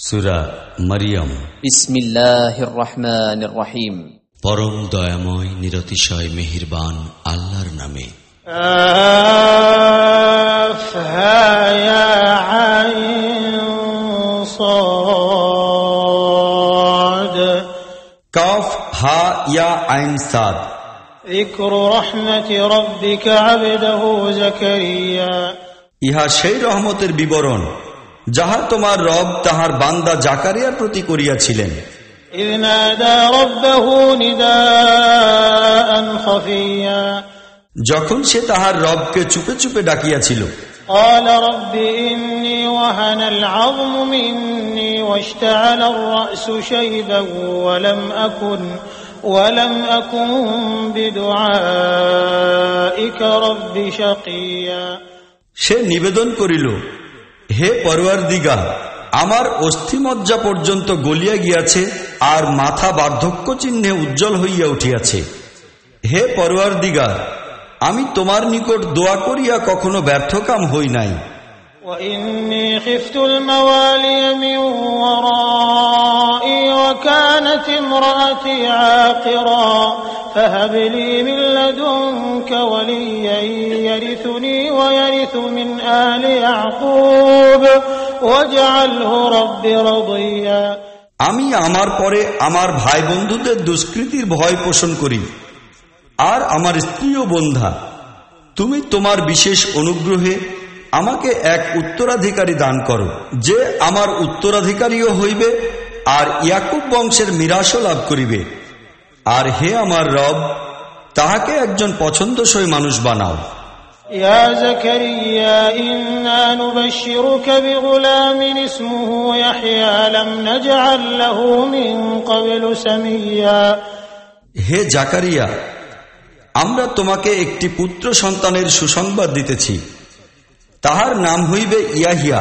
সূরা মরিয়ম। বিসমিল্লাহির রহমানির রহিম। পরম দয়াময় নিরতিশয় মেহেরবান আল্লাহর নামে। কাফ হা ইয়া আইন সাদ। যিকরু রাহমাতি রাব্বিকা আবদাহু যাকারিয়া। ইহা সেই রহমতের বিবরণ যাহা তোমার রব তাহার বান্দা জাকারিয়ার প্রতি করিয়াছিলেন। ইয নাদা রাব্বাহু নিদাআন খাফিয়া। যখন সে তাহার রবকে চুপে চুপে ডাকিয়াছিল। قال رب إني وهن العظم مني واشتعل الرأس شيبا ولم أكن بدعائك رب شقيا। সে নিবেদন করিল, হে পরওয়ারদিগার, আমার অস্থিমজ্জা পর্যন্ত গলিয়া গিয়াছে আর মাথা বার্ধক্য চিহ্নে উজ্জ্বল হইয়া উঠিয়াছে। হে পরওয়ারদিগার, আমি তোমার নিকট দোয়া করিয়া কখনো ব্যর্থকাম হই নাই। وإني خفت الموالي من ورائي وكانت امرأتي عاقرا فهب لي من لدنك وليا يرثني ويرث من آل يعقوب واجعله رب رضيا। আমি আমার পরে আমার ভাই বন্ধুদের দুষ্কৃতির ভয় পোষণ করি আর আমার স্ত্রীও বন্ধা। তুমি তোমার বিশেষ অনুগ্রহে আমাকে এক উত্তরাধিকারী দান করো, যে আমার উত্তরাধিকারীও হইবে আর ইয়াকুব বংশের মিরাসও লাভ করিবে। আর হে আমার রব, তাহাকে একজন পছন্দসই মানুষ বানাও। ইয়া যাকারিয়া ইন্না নুবাশশিরুকা বিগুলামিন ইসমুহু ইয়াহইয়া লাম নাজআল লাহু মিন ক্বাবলু সামিয়্যা। হে জাকারিয়া, আমরা তোমাকে একটি পুত্র সন্তানের সুসংবাদ দিতেছি, তাহার নাম হইবে ইয়াহিয়া।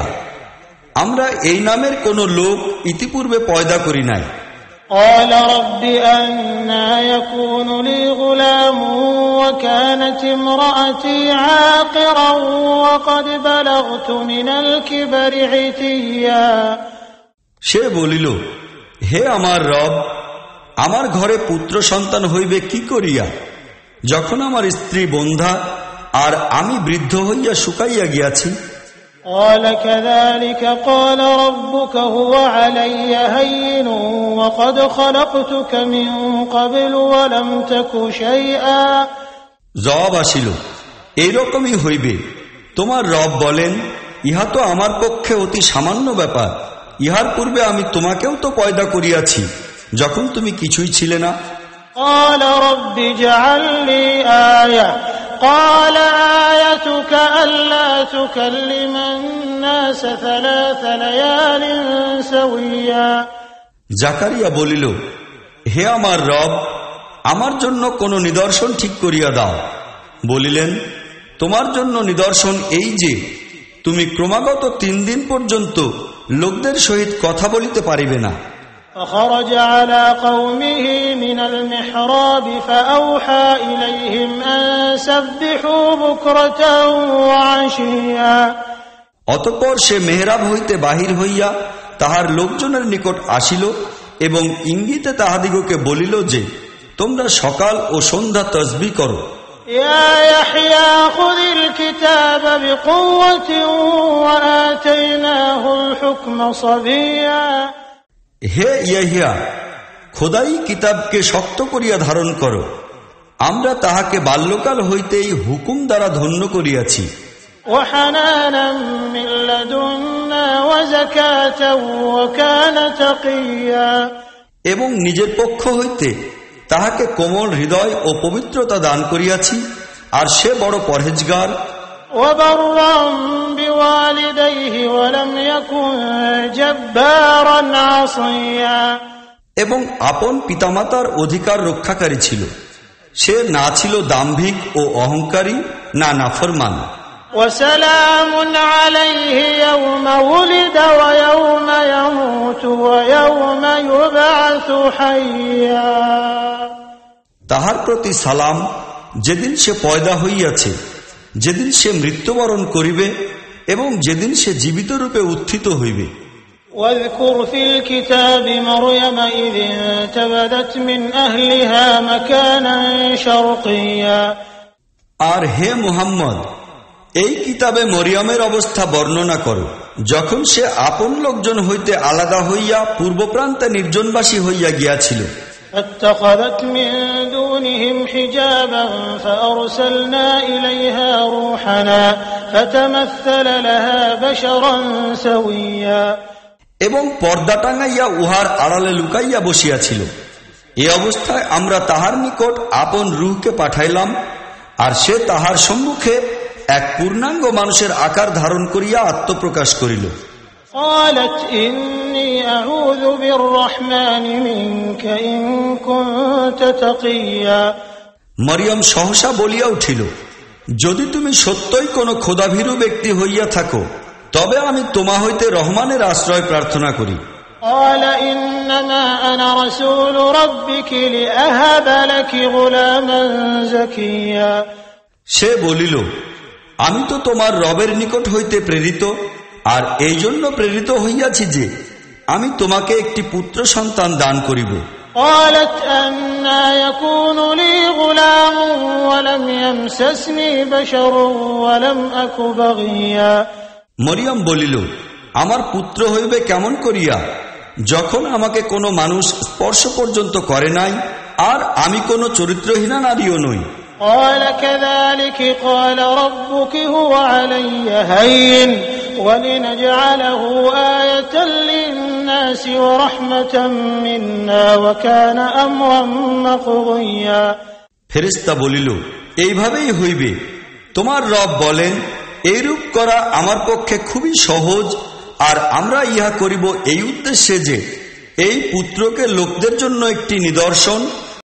আমরা এই নামের কোন লোক ইতিপূর্বে পয়দা করি নাই। قال رب أنى يكون لي غلام وكانت امرأتي عاقرا وقد بلغت من الكبر عتيا। সে বলিল, হে আমার রব, আমার ঘরে পুত্র সন্তান হইবে কি করিয়া, যখন আমার স্ত্রী বন্ধা আর আমি বৃদ্ধ হইয়া শুকাইয়া গিয়াছি। قال كذلك قال ربك هو علي هين وقد خلقتك من قبل ولم تك شيئا। জবাব আসিল, এইরকমই হইবে। তোমার রব বলেন, ইহা তো আমার পক্ষে অতি সামান্য ব্যাপার। ইহার পূর্বে আমি তোমাকেও তো পয়দা করিয়াছি, যখন তুমি কিছুই ছিলে না। قال رب اجعل لي آية قال آيتك ألا تكلم الناس 3 ليال سويا। জাকারিয়া বলিল, হে আমার রব, আমার জন্য কোন নিদর্শন ঠিক করিয়া দাও। বলিলেন, তোমার জন্য নিদর্শন এই যে তুমি ক্রমাগত 3 দিন পর্যন্ত লোকদের সহিত কথা বলিতে পারিবে না। فخرج على قومه من المحراب فأوحى إليهم أن سبحوا بكرة وعشيا। অতঃপর সে মেহরাব হইতে বাহির হইয়া তাহার লোকজনের নিকট আসিল এবং ইঙ্গিতে তাহাদিগকে বলিল যে, তোমরা সকাল ও সন্ধ্যা তাসবিহ করো। يا يحيى خذ الكتاب بقوة وآتيناه الحكم صبيا। হে ইয়াহিয়া, খোদাই কিতাবকে শক্ত করিয়া ধারণ করো। আমরা তাহাকে বাল্যকাল হইতেই হুকুম দ্বারা ধন্য করিয়াছি। وحنانا من لدنا وزكاة وكان تقيا। এবং নিজের পক্ষ হইতে তাহাকে কোমল হৃদয় ও পবিত্রতা দান করিয়াছি, আর সে বড় পরহেজগার। وبرا بوالديه ولم يكن جبارا عصيا। এবং আপন পিতামাতার অধিকার রক্ষাকারী ছিল। সে না ছিল দাম্ভিক ও অহংকারী, না নাফরমান। وسلام عليه يوم ولد ويوم يموت ويوم يبعث حيا। তাহার প্রতি সালাম যেদিন সে পয়দা হইয়াছে, যেদিন সে মৃত্যুবরণ করিবে এবং যেদিন সে জীবিত রূপে উত্থিত হইবে। واذكر في الكتاب مريم إذ انتبذت من أهلها مكانا شرقيا আর হে মুহাম্মদ, এই কিতাবে মরিয়মের অবস্থা বর্ণনা করো, যখন সে আপন লোকজন হইতে আলাদা হইয়া পূর্ব প্রান্তে নির্জনবাসী হইয়া গিয়াছিল। فاتخذت من دونهم حجابا فأرسلنا إليها روحنا فتمثل لها بشرا سويا এবং পর্দা টাঙাইয়া উহার আড়ালে লুকাইয়া বসিয়াছিল। এই অবস্থায় আমরা তাহার নিকট আপন রূহকে পাঠাইলাম, আর সে তাহার সম্মুখে এক পূর্ণাঙ্গ মানুষের আকার ধারণ করিয়া আত্মপ্রকাশ করিল। قالت إني أعوذ بالرحمن منك إن كنت تقيا মরিয়ম সহসা বলিয়া উঠিল, যদি তুমি সত্যই কোনো খোদাভীরু ব্যক্তি হইয়া থাকো, তবে আমি তোমা হইতে রহমানের আশ্রয় প্রার্থনা করি। قال إنما أنا رسول ربك لأهب لك غلاما زكيا সে বলিল, আমি তো তোমার রবের নিকট হইতে প্রেরিত, আর এই জন্য প্রেরিত হইয়াছি যে আমি তোমাকে একটি পুত্র সন্তান দান করিব। قالت أنى يكون لي غلام ولم يمسسني بشر ولم أك بغيا মরিয়ম বলিল, আমার পুত্র হইবে কেমন করিয়া, যখন আমাকে কোনো মানুষ স্পর্শ পর্যন্ত করে নাই, আর আমি কোনো চরিত্রহীনা নারীও নই। قال كذلك قال ربك هو علي هين ولنجعله آية للناس ورحمة منا وكان أمرا مقضيا ফেরেশতা বলিল, এইভাবেই হইবে। তোমার রব বলেন, এইরূপ করা আমার পক্ষে খুবই সহজ, আর আমরা ইহা করিব এই উদ্দেশ্যে যে এই পুত্রকে লোকদের জন্য একটি নিদর্শন